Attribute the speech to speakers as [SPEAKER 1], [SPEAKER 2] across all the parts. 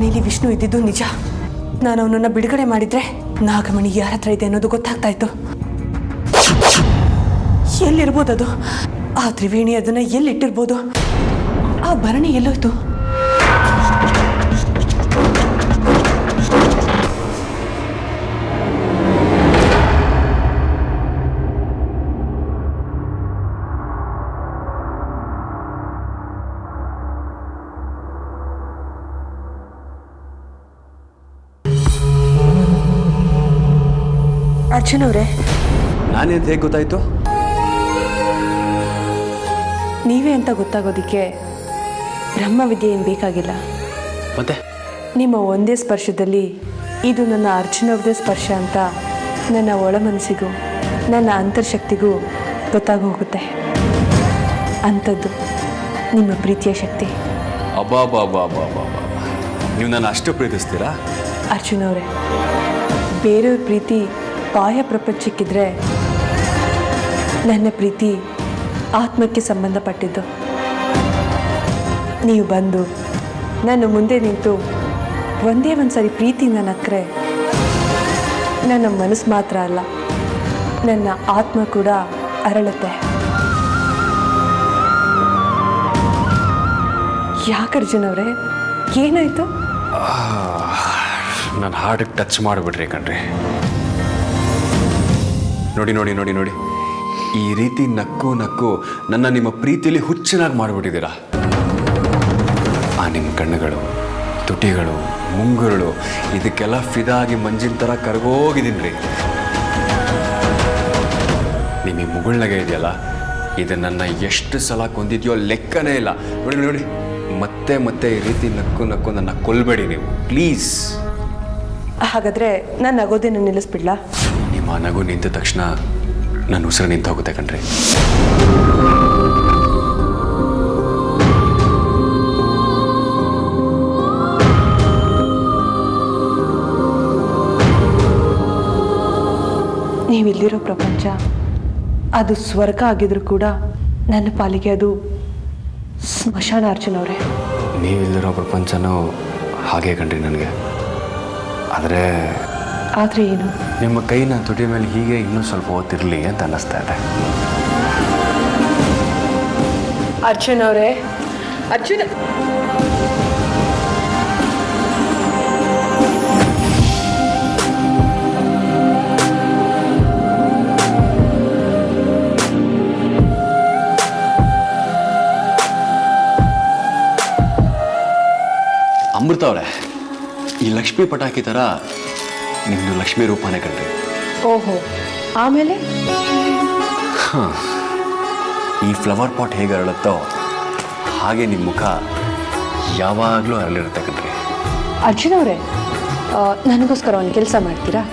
[SPEAKER 1] ಮನೆಯಲ್ಲಿ ವಿಷ್ಣು ಇದ್ದಿದ್ದು ನಿಜ. ನಾನು ಅವನನ್ನು ಬಿಡುಗಡೆ ಮಾಡಿದ್ರೆ ನಾಗಮಣಿ ಯಾರ ಹತ್ರ ಇದೆ ಅನ್ನೋದು ಗೊತ್ತಾಗ್ತಾ ಇತ್ತು. ಎಲ್ಲಿರ್ಬೋದು? ಆ ತ್ರಿವೇಣಿ ಅದನ್ನ ಎಲ್ಲಿಟ್ಟಿರ್ಬೋದು? ಆ ಭರಣಿ ಎಲ್ಲೋಯ್ತು? ಅರ್ಜುನ್ ಅವರೇ,
[SPEAKER 2] ನಾನೇಂತ ಹೇಗೆ ಗೊತ್ತಾಯ್ತು?
[SPEAKER 1] ನೀವೇ ಅಂತ ಗೊತ್ತಾಗೋದಿಕ್ಕೆ ಬ್ರಹ್ಮವಿದ್ಯೆ ಏನು ಬೇಕಾಗಿಲ್ಲ.
[SPEAKER 2] ಮತ್ತೆ
[SPEAKER 1] ನಿಮ್ಮ ಒಂದೇ ಸ್ಪರ್ಶದಲ್ಲಿ ಇದು ನನ್ನ ಅರ್ಜುನ್ ಅವ್ರದೇ ಸ್ಪರ್ಶ ಅಂತ ನನ್ನ ಒಳ ಮನಸ್ಸಿಗೂ ನನ್ನ ಅಂತರ್ಶಕ್ತಿಗೂ ಗೊತ್ತಾಗೋಗುತ್ತೆ. ಅಂಥದ್ದು ನಿಮ್ಮ ಪ್ರೀತಿಯ ಶಕ್ತಿ.
[SPEAKER 2] ಅಬ್ಬಾ, ನೀವು ನನ್ನ ಅಷ್ಟು ಪ್ರೀತಿಸ್ತೀರಾ?
[SPEAKER 1] ಅರ್ಜುನ್ ಅವರೇ, ಬೇರೆಯವ್ರ ಪ್ರೀತಿ ಬಾಹ್ಯ ಪ್ರಪಂಚಕ್ಕಿದ್ರೆ ನನ್ನ ಪ್ರೀತಿ ಆತ್ಮಕ್ಕೆ ಸಂಬಂಧಪಟ್ಟಿದ್ದು. ನೀವು ಬಂದು ನನ್ನ ಮುಂದೆ ನಿಂತು ಒಂದೇ ಒಂದು ಸಾರಿ ಪ್ರೀತಿಯಿಂದ ನಕ್ಕರೆ ನನ್ನ ಮನಸ್ಸು ಮಾತ್ರ ಅಲ್ಲ, ನನ್ನ ಆತ್ಮ ಕೂಡ ಅರಳುತ್ತೆ. ಯಾಕೆ ಅರ್ಜುನ್ ಅವರೇ, ಏನಾಯಿತು?
[SPEAKER 2] ನನ್ನ ಹಾರ್ಟಿಗೆ ಟಚ್ ಮಾಡಿಬಿಟ್ರಿ ಕಣ್ರಿ. ನೋಡಿ, ಈ ರೀತಿ ನಕ್ಕು ನನ್ನ ನಿಮ್ಮ ಪ್ರೀತಿಯಲ್ಲಿ ಹುಚ್ಚನಾಗಿ ಮಾಡಿಬಿಟ್ಟಿದ್ದೀರಾ. ಆ ನಿಮ್ಮ ಕಣ್ಣುಗಳು, ತುಟಿಗಳು, ಮುಂಗುರುಳು ಇದಕ್ಕೆಲ್ಲ ಫಿದಾಗಿ ಮಂಜಿನ ಥರ ಕರಗೋಗಿದ್ದೀನಿ ರೀ. ನಿಮ್ಮ ಮುಗುಳ್ನಗೆ ಇದೆಯಲ್ಲ, ಇದು ನನ್ನ ಎಷ್ಟು ಸಲ ಕೊಂದಿದೆಯೋ ಲೆಕ್ಕನೇ ಇಲ್ಲ. ನೋಡಿ, ಮತ್ತೆ ಈ ರೀತಿ ನಕ್ಕು ನನ್ನ ಕೊಲ್ಬೇಡಿ ನೀವು, ಪ್ಲೀಸ್.
[SPEAKER 1] ಹಾಗಾದರೆ ನಾನು ನಗೋದೇನು ನಿಲ್ಲಿಸ್ಬಿಡ್ಲಾ?
[SPEAKER 2] ನಿಮ್ಮ ನಗು ನಿಂತ ತಕ್ಷಣ ನನ್ನ ಉಸಿರು ನಿಂತು ಹೋಗುತ್ತೆ ಕಣ್ರಿ.
[SPEAKER 1] ನೀವಿಲ್ಲಿರೋ ಪ್ರಪಂಚ ಅದು ಸ್ವರ್ಗ ಆಗಿದ್ರು ಕೂಡ ನನ್ನ ಪಾಲಿಗೆ ಅದು ಸ್ಮಶಾನ. ಅರ್ಜುನ್ ಅವರೇ,
[SPEAKER 2] ನೀವಿಲ್ಲಿರೋ ಪ್ರಪಂಚನೂ ಹಾಗೆ ಕಣ್ರಿ ನನಗೆ. ಆದರೆ
[SPEAKER 1] ಏನು?
[SPEAKER 2] ನಿಮ್ಮ ಕೈ ನನ್ನ ತುಟಿ ಮೇಲೆ ಹೀಗೆ ಇನ್ನೂ ಸ್ವಲ್ಪ ಹೊತ್ತಿರಲಿ ಅಂತ ಅನ್ನಿಸ್ತಾ ಇದೆ.
[SPEAKER 1] ಅರ್ಜುನ್ ಅವರೇ, ಅರ್ಜುನ್
[SPEAKER 2] ಅಮೃತ ಅವರೇ, ಈ ಲಕ್ಷ್ಮೀ ಪಟಾಕಿ ಥರ ನಿಮ್ಮದು ಲಕ್ಷ್ಮೀ ರೂಪನೇ ಕಣ್ರಿ.
[SPEAKER 1] ಓಹೋ, ಆಮೇಲೆ?
[SPEAKER 2] ಈ ಫ್ಲವರ್ ಪಾಟ್ ಹೇಗೆ ಅರಳುತ್ತೋ ಹಾಗೆ ನಿಮ್ಮ ಮುಖ ಯಾವಾಗಲೂ ಅರಳಿರುತ್ತೆ ಕಣ್ರಿ.
[SPEAKER 1] ಅರ್ಜುನ್ ಅವರೇ, ನನಗೋಸ್ಕರ ಒಂದು ಕೆಲಸ ಮಾಡ್ತೀರಾ?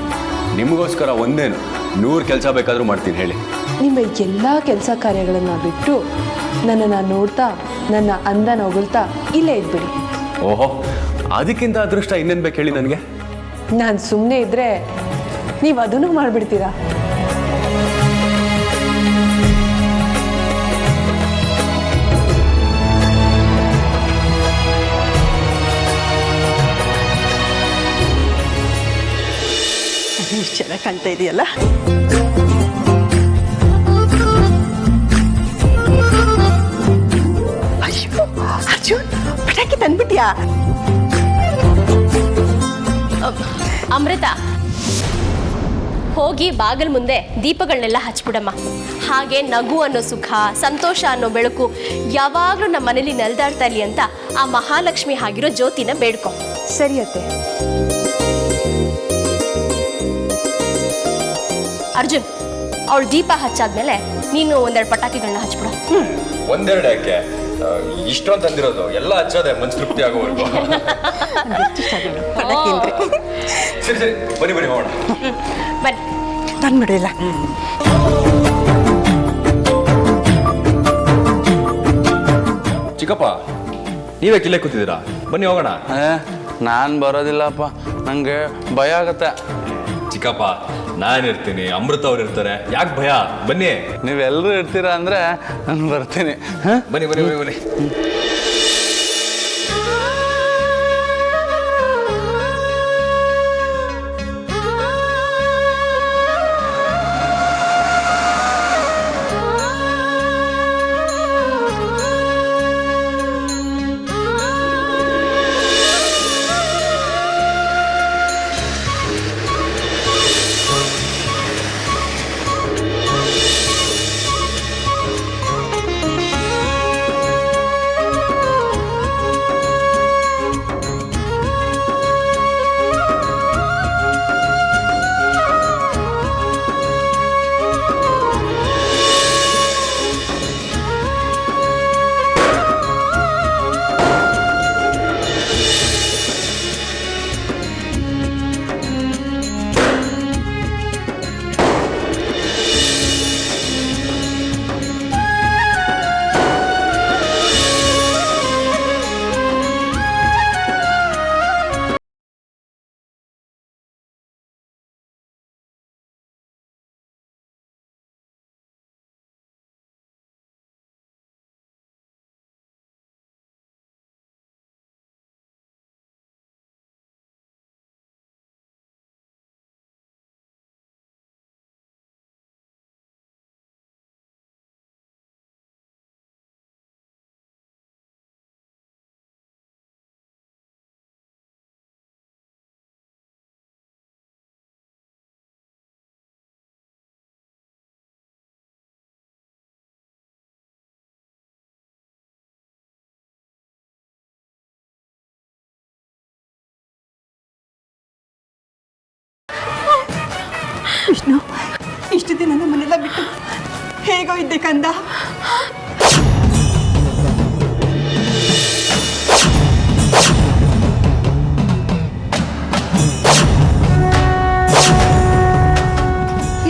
[SPEAKER 2] ನಿಮಗೋಸ್ಕರ ಒಂದೇನು 100 ಕೆಲಸ ಬೇಕಾದರೂ ಮಾಡ್ತೀನಿ, ಹೇಳಿ.
[SPEAKER 1] ನಿಮ್ಮ ಎಲ್ಲ ಕೆಲಸ ಕಾರ್ಯಗಳನ್ನು ಬಿಟ್ಟು ನನ್ನನ್ನು ನೋಡ್ತಾ ನನ್ನ ಅಂದನ ಹೊಗಳ್ತಾ ಇಲ್ಲೇ ಇದ್ಬಿಡಿ.
[SPEAKER 2] ಓಹೋ, ಅದಕ್ಕಿಂತ ಅದೃಷ್ಟ ಇನ್ನೇನು ಬೇಕು ಹೇಳಿ ನನಗೆ?
[SPEAKER 1] ನಾನು ಸುಮ್ಮನೆ ಇದ್ರೆ ನೀವು ಅದನ್ನು ಮಾಡಿಬಿಡ್ತೀರಾ? ಚೆನ್ನಾಗಿ ಕಾಣ್ತಾ ಇದೆಯಲ್ಲ. ಅಯ್ಯೋ ಅರ್ಜುನ್, ಪಟಾಕಿ ತಂದ್ಬಿಟ್ಯಾ?
[SPEAKER 3] ಅಮೃತ, ಹೋಗಿ ಬಾಗಿಲ ಮುಂದೆ ದೀಪಗಳನ್ನೆಲ್ಲ ಹಚ್ಬಿಡಮ್ಮ. ಹಾಗೆ ನಗು ಅನ್ನೋ ಸುಖ, ಸಂತೋಷ ಅನ್ನೋ ಬೆಳಕು ಯಾವಾಗಲೂ ನಮ್ಮ ಮನೇಲಿ ನೆಲೆದಾಡ್ತಾ ಇರಲಿ ಅಂತ ಆ ಮಹಾಲಕ್ಷ್ಮಿ ಆಗಿರೋ ಜ್ಯೋತಿನ ಬೇಡ್ಕೊ.
[SPEAKER 1] ಸರಿಯತ್ತೆ.
[SPEAKER 3] ಅರ್ಜುನ್, ಅವಳು ದೀಪ ಹಚ್ಚಾದ್ಮೇಲೆ ನೀನು ಒಂದೆರಡು ಪಟಾಕಿಗಳನ್ನ ಹಚ್ಬಿಡ.
[SPEAKER 2] ಒಂದೆರಡು ಯಾಕೆ, ಇಷ್ಟೊಂದು ತಂದಿರೋದು ಎಲ್ಲ ಹಚ್ಚೋದೆ ಮನ್ಸು ತೃಪ್ತಿ ಆಗೋವರೆಗೂ. ಸರಿ, ಬನ್ನಿ ಹೋಗೋಣ.
[SPEAKER 3] ಬನ್ನಿ.
[SPEAKER 1] ತಂದ್ಬಿಡಿಲ್ಲ.
[SPEAKER 2] ಚಿಕ್ಕಪ್ಪ, ನೀವೇ ಕಿಲ್ಲೇ ಕೂತಿದ್ದೀರಾ? ಬನ್ನಿ ಹೋಗೋಣ.
[SPEAKER 4] ನಾನು ಬರೋದಿಲ್ಲಪ್ಪ, ನನಗೆ ಭಯ ಆಗತ್ತೆ.
[SPEAKER 2] ಚಿಕ್ಕಪ್ಪ, ನಾನಿರ್ತೀನಿ, ಅಮೃತ ಅವ್ರು ಇರ್ತಾರೆ, ಯಾಕೆ ಭಯ? ಬನ್ನಿ.
[SPEAKER 4] ನೀವೆಲ್ಲರೂ ಇರ್ತೀರಾ ಅಂದರೆ ನಾನು ಬರ್ತೀನಿ.
[SPEAKER 2] ಬನ್ನಿ.
[SPEAKER 5] ವಿಷ್ಣು, ಇಷ್ಟು ದಿನ ನಮ್ಮನ್ನೆಲ್ಲ ಬಿಟ್ಟು ಹೇಗೋ ಇದ್ದೆ ಕಂದ.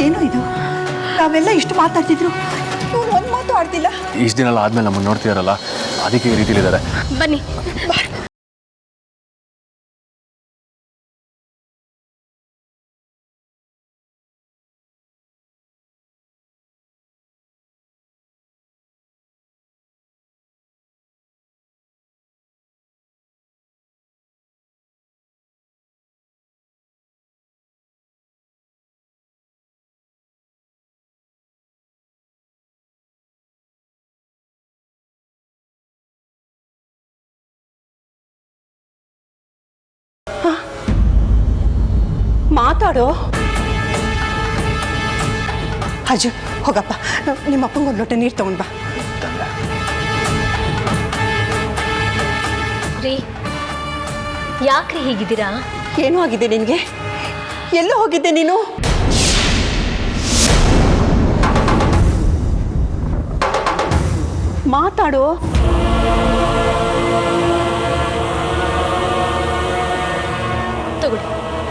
[SPEAKER 5] ಏನು ಇದು? ನಾವೆಲ್ಲ ಇಷ್ಟು ಮಾತಾಡ್ತಿದ್ರು, ಇವನು ಒಂದು ಮಾತು ಆಡ್ತಿಲ್ಲ.
[SPEAKER 2] ಇಷ್ಟು ದಿನ ಆದ್ಮೇಲೆ ನಮ್ಮನ್ನು ನೋಡ್ತಿದಾರಲ್ಲ, ಅದಕ್ಕೆ ಈ ರೀತಿಲಿದ್ದಾರೆ.
[SPEAKER 3] ಬನ್ನಿ.
[SPEAKER 5] ಮಾತಾಡೋ ಅಜ್ಜು, ಹೋಗಪ್ಪ, ನಿಮ್ಮ ಅಪ್ಪಂಗೆ ಒಂದು ಲೋಟ ನೀರು ತಗೊಂಡ್ ಬಾ.
[SPEAKER 3] ರೀ, ಯಾಕ್ರಿ ಹೀಗಿದ್ದೀರಾ?
[SPEAKER 5] ಏನೂ ಆಗಿದೆ ನಿನಗೆ? ಎಲ್ಲೋ ಹೋಗಿದ್ದೆ ನೀನು? ಮಾತಾಡೋ.
[SPEAKER 3] ತಗೊಳ್ಳಿ,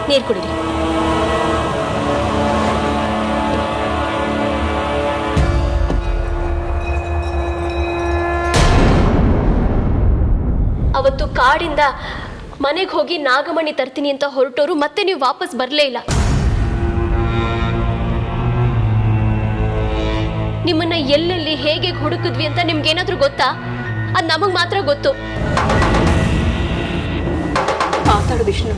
[SPEAKER 3] ನೀರು ಕುಡೀರಿ. ಅವತ್ತು ಕಾಡಿಂದ ಮನೆಗೆ ಹೋಗಿ ನಾಗಮಣಿ ತರ್ತೀನಿ ಅಂತ ಹೊರಟೋರು ಮತ್ತೆ ನೀವು ವಾಪಸ್ ಬರಲೇ ಇಲ್ಲ. ನಿಮ್ಮನ್ನ ಎಲ್ಲೆಲ್ಲಿ ಹೇಗೆ ಹುಡುಕಿದ್ವಿ ಅಂತ ನಿಮ್ಗೇನಾದ್ರೂ ಗೊತ್ತಾ? ಅದು ನಮಗ್ ಮಾತ್ರ ಗೊತ್ತು.
[SPEAKER 5] ಮಾತಾಡು ವಿಷ್ಣು,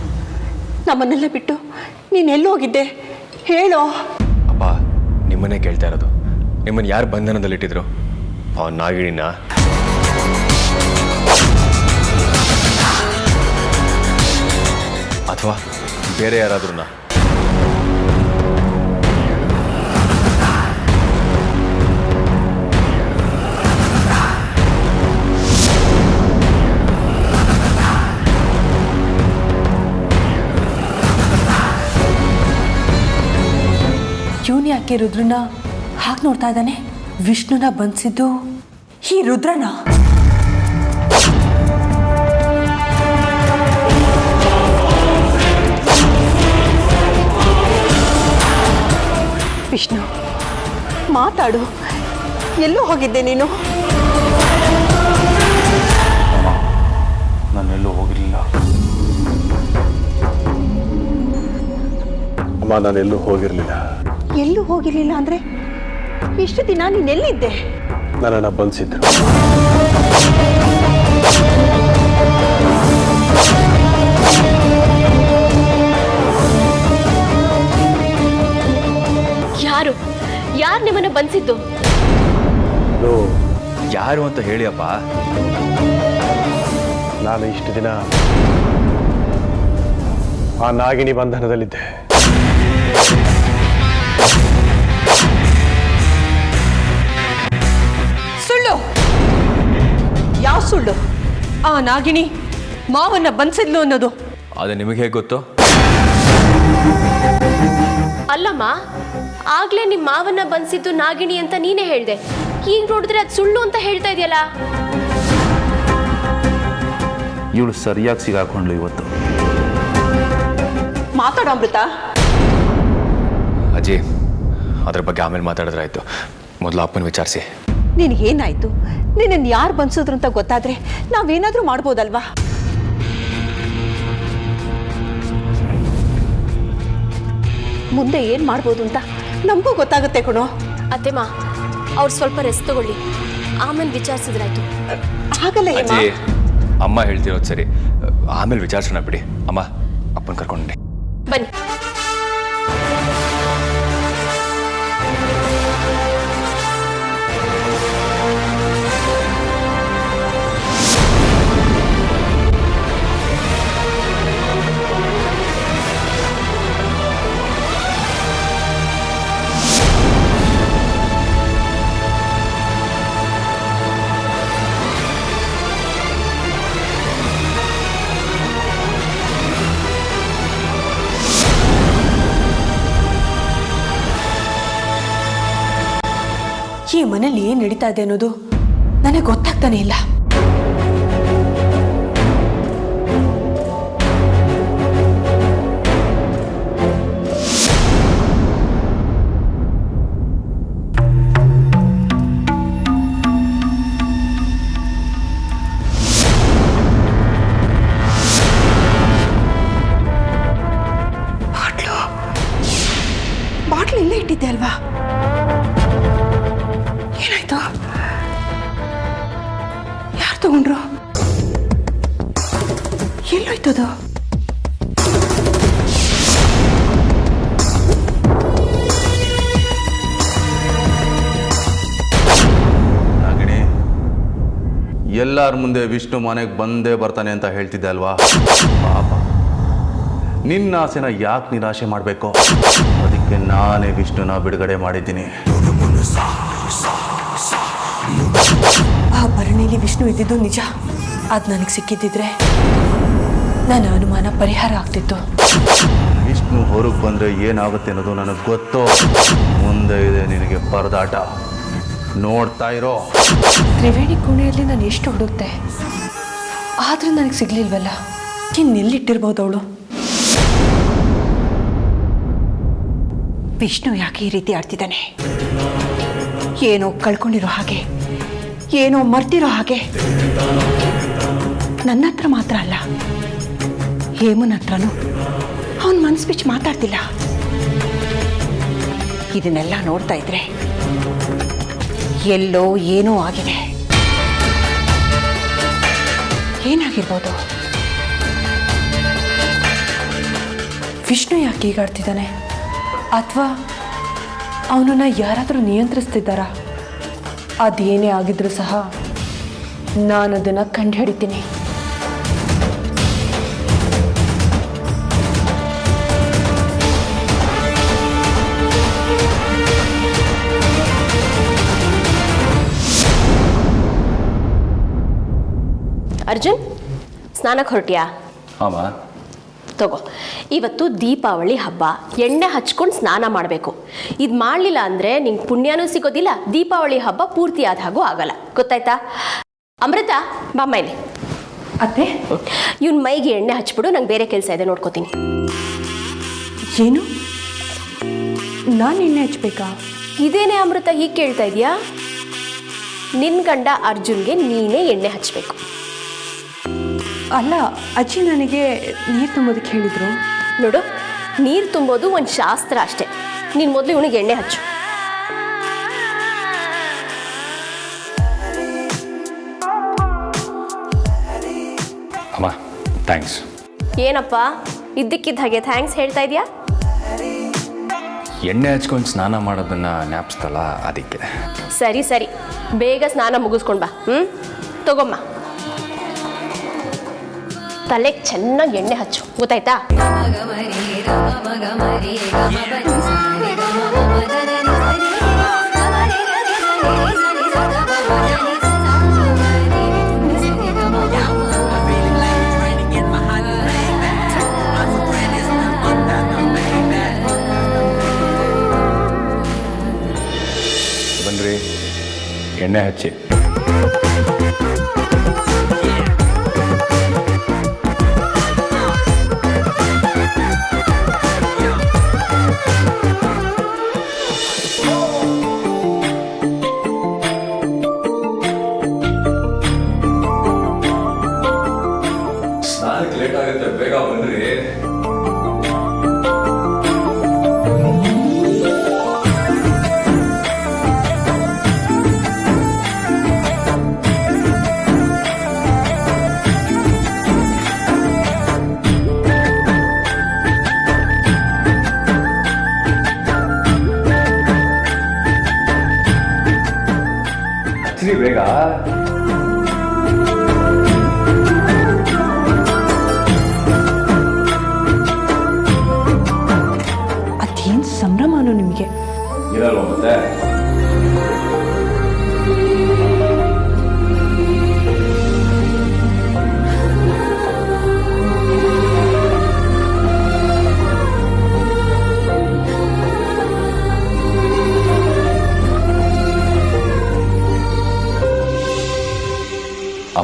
[SPEAKER 5] ನಮ್ಮನ್ನೆಲ್ಲ ಬಿಟ್ಟು ನೀನೆಲ್ಲಿ ಹೋಗಿದ್ದೆ ಹೇಳೋ.
[SPEAKER 2] ಅಪ್ಪ, ನಿಮ್ಮನ್ನೇ ಕೇಳ್ತಾ ಇರೋದು. ನಿಮ್ಮನ್ನು ಯಾರು ಬಂಧನದಲ್ಲಿಟ್ಟಿದ್ರು? ಆ ನಾಗಿಣಿನ? ಅಥವಾ ಬೇರೆ ಯಾರಾದ್ರೂ?
[SPEAKER 1] ಇವನು ಯಾಕೆ ರುದ್ರನ ಹಾಗೆ ನೋಡ್ತಾ ಇದ್ದಾನೆ? ವಿಷ್ಣುನ ಬಂಧಿಸಿದ್ದು ಈ ರುದ್ರನ?
[SPEAKER 5] ವಿಷ್ಣು, ಮಾತಾಡು. ಎಲ್ಲೂ ಹೋಗಿದ್ದೆ ನೀನು?
[SPEAKER 4] ನಾನೆಲ್ಲೂ ಹೋಗಿರಲಿಲ್ಲ
[SPEAKER 6] ಅಮ್ಮ, ನಾನೆಲ್ಲೂ ಹೋಗಿರಲಿಲ್ಲ.
[SPEAKER 5] ಎಲ್ಲೂ ಹೋಗಿರ್ಲಿಲ್ಲ ಅಂದ್ರೆ ಇಷ್ಟು ದಿನ ನೀನೆಲ್ಲಿದ್ದೆ?
[SPEAKER 6] ನನ್ನನ್ನು ಬಂಧಿಸಿದ್ರು.
[SPEAKER 3] ಯಾರು ನಿಮ್ಮನ್ನ ಬಂಧಿಸಿದ್ದು?
[SPEAKER 2] ಯಾರು ಅಂತ ಹೇಳಿ ಅಪ್ಪ.
[SPEAKER 6] ನಾನು ಇಷ್ಟು ದಿನ ಆ ನಾಗಿಣಿ ಬಂಧನದಲ್ಲಿದ್ದೆ.
[SPEAKER 1] ಸುಳ್ಳು! ಯಾವ ಸುಳ್ಳು? ಆ ನಾಗಿಣಿ ಮಾವನ್ನ ಬಂಧಿಸಿದ್ಲು ಅನ್ನೋದು
[SPEAKER 2] ಅದು ನಿಮಗೆ ಹೇಗೆ ಗೊತ್ತು?
[SPEAKER 3] ಅಲ್ಲಮ್ಮ, ಆಗ್ಲೇ ನಿಮ್ಮ ಮಾವನ್ನ ಬಂಧಿಸಿದ್ದು ನಾಗಿಣಿ ಅಂತ ನೀನೇ ಹೇಳ್ದೆ. ಈಗ ನೋಡಿದ್ರೆ ಅದು ಸುಳ್ಳು ಅಂತ ಹೇಳ್ತಾ ಇದೆಯಲ್ಲ.
[SPEAKER 4] ಇವಳು ಸರಿಯಾಗಿ ಸಿಗಾಕೊಂಡ್ಲು ಇವತ್ತು.
[SPEAKER 5] ಮಾತಾಡೋ ಅಮೃತ.
[SPEAKER 2] ಅಜ್ಜಿ, ಅದ್ರ ಬಗ್ಗೆ ಆಮೇಲೆ ಮಾತಾಡಿದ್ರಾಯ್ತು. ಮೊದಲು ಅಪ್ಪನ ವಿಚಾರಿಸಿ.
[SPEAKER 5] ನಿನಗೇನಾಯ್ತು? ನಿನ್ನನ್ನು ಯಾರು ಬಂಧಿಸಿದ್ರು ಅಂತ ಗೊತ್ತಾದ್ರೆ ನಾವೇನಾದ್ರೂ ಮಾಡ್ಬೋದಲ್ವಾ? ಮುಂದೆ ಏನ್ ಮಾಡ್ಬೋದು ಅಂತ ನಮಗೂ ಗೊತ್ತಾಗುತ್ತೆ ಕಣೋ.
[SPEAKER 3] ಅತ್ತೆಮ್ಮ, ಅವ್ರು ಸ್ವಲ್ಪ ರೆಸ್ಟ್ ತಗೊಳ್ಳಿ, ಆಮೇಲೆ ವಿಚಾರಿಸಿದ್ರಾಯ್ತು.
[SPEAKER 5] ಆಗಲ್ಲ
[SPEAKER 2] ಅಜ್ಜಿ, ಅಮ್ಮ ಹೇಳ್ತಿರೋದು ಸರಿ. ಆಮೇಲೆ ವಿಚಾರಿಸೋಣ ಬಿಡಿ. ಅಮ್ಮ, ಅಪ್ಪನ ಕರ್ಕೊಂಡೆ
[SPEAKER 3] ಬನ್ನಿ.
[SPEAKER 1] ಈ ಮನೇಲಿ ಏನು ನಡೀತಾ ಇದೆ ಅನ್ನೋದು ನನಗೆ ಗೊತ್ತಾಗ್ತಾನೆ ಇಲ್ಲ. ಬಾಟ್ಲು ಇಲ್ಲೇ ಇಟ್ಟಿದ್ದೆ ಅಲ್ವಾ? ಏನಾಯ್ತು? ಯಾರು ತಗೊಂಡ್ರು? ಎಲ್ಲೋಯ್ತದು?
[SPEAKER 4] ನಾಗಿಣಿ, ಎಲ್ಲರ ಮುಂದೆ ವಿಷ್ಣು ಮನೆಗೆ ಬಂದೇ ಬರ್ತಾನೆ ಅಂತ ಹೇಳ್ತಿದ್ದೆ ಅಲ್ವಾ? ಪಾಪ, ನಿನ್ನ ಆಸೆನ ಯಾಕೆ ನಿರಾಶೆ ಮಾಡಬೇಕು? ಅದಕ್ಕೆ ನಾನೇ ವಿಷ್ಣುನ ಬಿಡುಗಡೆ ಮಾಡಿದ್ದೀನಿ.
[SPEAKER 1] ಆ ಭರಣಿಲಿ ವಿಷ್ಣು ಇದ್ದಿದ್ದು ನಿಜ. ಅದು ನನಗೆ ಸಿಕ್ಕಿದ್ದಿದ್ರೆ ನನ್ನ ಅನುಮಾನ ಪರಿಹಾರ ಆಗ್ತಿತ್ತು.
[SPEAKER 4] ವಿಷ್ಣು ಹೊರಗೆ ಬಂದರೆ ಏನಾಗುತ್ತೆ ಅನ್ನೋದು ನನಗೆ ಗೊತ್ತು. ಮುಂದೆ ಇದೆ ನಿನಗೆ ಪರದಾಟ, ನೋಡ್ತಾ ಇರೋ.
[SPEAKER 1] ತ್ರಿವೇಣಿ ಕೋಣೆಯಲ್ಲಿ ನಾನು ಎಷ್ಟು ಹುಡುಕ್ತೆ, ಆದರೂ ನನಗೆ ಸಿಗ್ಲಿಲ್ವಲ್ಲ. ಇನ್ನೆಲ್ಲಿಟ್ಟಿರ್ಬೋದು ಅವಳು?
[SPEAKER 5] ವಿಷ್ಣು ಯಾಕೆ ಈ ರೀತಿ ಆಡ್ತಿದ್ದಾನೆ? ಏನೋ ಕಳ್ಕೊಂಡಿರೋ ಹಾಗೆ, ಏನೋ ಮರ್ತಿರೋ ಹಾಗೆ. ನನ್ನ ಹತ್ರ ಮಾತ್ರ ಅಲ್ಲ, ಹೇಮನ್ ಹತ್ರನೂ ಅವನ ಮನಸ್ಸು ಬಿಚ್ಚಿ ಮಾತಾಡ್ತಿಲ್ಲ. ಇದನ್ನೆಲ್ಲ ನೋಡ್ತಾ ಇದ್ರೆ ಎಲ್ಲೋ ಏನೋ ಆಗಿದೆ. ಏನಾಗಿರ್ಬೋದು?
[SPEAKER 1] ವಿಷ್ಣು ಯಾಕೆ ಹೀಗಾಡ್ತಿದ್ದಾನೆ? ಅಥವಾ ಅವನನ್ನು ಯಾರಾದರೂ ನಿಯಂತ್ರಿಸ್ತಿದ್ದಾರಾ? ಅದೇನೇ ಆಗಿದ್ರೂ ಸಹ ನಾನು ಅದನ್ನು ಕಂಡುಹಿಡಿತೀನಿ.
[SPEAKER 3] ಅರ್ಜುನ್, ಸ್ನಾನಕ್ಕೆ ಹೊರಟಿಯಾ?
[SPEAKER 4] ಹಾಂ,
[SPEAKER 3] ತಗೋ, ಇವತ್ತು ದೀಪಾವಳಿ ಹಬ್ಬ. ಎಣ್ಣೆ ಹಚ್ಕೊಂಡು ಸ್ನಾನ ಮಾಡಬೇಕು. ಇದು ಮಾಡಲಿಲ್ಲ ಅಂದರೆ ನಿಂಗೆ ಪುಣ್ಯನೂ ಸಿಗೋದಿಲ್ಲ, ದೀಪಾವಳಿ ಹಬ್ಬ ಪೂರ್ತಿ ಆದ ಹಾಗೂ ಆಗಲ್ಲ. ಗೊತ್ತಾಯ್ತಾ? ಅಮೃತ, ಬಾಮ್ಮೈಲಿ.
[SPEAKER 1] ಅತ್ತೆ,
[SPEAKER 3] ಇವನ್ ಮೈಗೆ ಎಣ್ಣೆ ಹಚ್ಬಿಡು, ನಂಗೆ ಬೇರೆ ಕೆಲಸ ಇದೆ, ನೋಡ್ಕೋತೀನಿ.
[SPEAKER 1] ಏನು? ನಾನು ಎಣ್ಣೆ ಹಚ್ಬೇಕಾ?
[SPEAKER 3] ಇದೇನೇ ಅಮೃತ ಹೀಗೆ ಕೇಳ್ತಾ ಇದೆಯಾ? ನಿನ್ನ ಗಂಡ ಅರ್ಜುನ್ಗೆ ನೀನೇ ಎಣ್ಣೆ ಹಚ್ಚಬೇಕು.
[SPEAKER 1] ಅಲ್ಲ, ಅಜ್ಜಿ ನನಗೆ ನೀರು ತುಂಬೋದಕ್ಕೆ ಹೇಳಿದರು.
[SPEAKER 3] ನೋಡು, ನೀರು ತುಂಬೋದು ಒಂದು ಶಾಸ್ತ್ರ ಅಷ್ಟೇ. ನೀನು ಮೊದಲು ಇವನಿಗೆ ಎಣ್ಣೆ ಹಚ್ಚು.
[SPEAKER 2] ಅಮ್ಮ, ಥ್ಯಾಂಕ್ಸ್.
[SPEAKER 3] ಏನಪ್ಪ ಇದ್ದಕ್ಕಿದ್ದ ಹಾಗೆ ಥ್ಯಾಂಕ್ಸ್ ಹೇಳ್ತಾ ಇದೆಯಾ?
[SPEAKER 2] ಎಣ್ಣೆ ಹಚ್ಕೊಂಡು ಸ್ನಾನ ಮಾಡೋದನ್ನ ಜ್ಞಾಪಿಸ್ತಲ್ಲ, ಅದಕ್ಕೆ.
[SPEAKER 3] ಸರಿ ಸರಿ, ಬೇಗ ಸ್ನಾನ ಮುಗಿಸ್ಕೊಂಡು ಬಾ. ತಗೊಮ್ಮ, ತಲೆಗೆ ಚೆನ್ನಾಗಿ ಎಣ್ಣೆ ಹಚ್ಚು, ಗೊತ್ತಾಯ್ತಾ?
[SPEAKER 2] ಬನ್ರಿ, ಎಣ್ಣೆ ಹಚ್ಚಿ. ಲೇಟ್ ಆಗುತ್ತೆ, ಬೇಗ ಬನ್ರಿ. ಹಚ್ಚಿರಿ ಬೇಗ.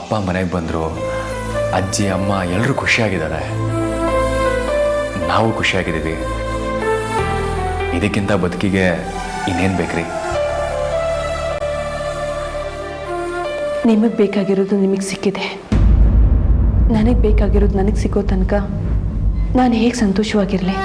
[SPEAKER 2] ಅಪ್ಪ ಮನೆಗೆ ಬಂದರು, ಅಜ್ಜಿ ಅಮ್ಮ ಎಲ್ಲರೂ ಖುಷಿಯಾಗಿದ್ದಾರೆ, ನಾವು ಖುಷಿಯಾಗಿದ್ದೀವಿ. ಇದಕ್ಕಿಂತ ಬದುಕಿಗೆ ಇನ್ನೇನು ಬೇಕ್ರಿ?
[SPEAKER 1] ನಿಮಗೆ ಬೇಕಾಗಿರೋದು ನಿಮಗೆ ಸಿಕ್ಕಿದೆ. ನನಗೆ ಬೇಕಾಗಿರೋದು ನನಗೆ ಸಿಗೋ ತನಕ ನಾನು ಹೇಗೆ ಸಂತೋಷವಾಗಿರಲಿ?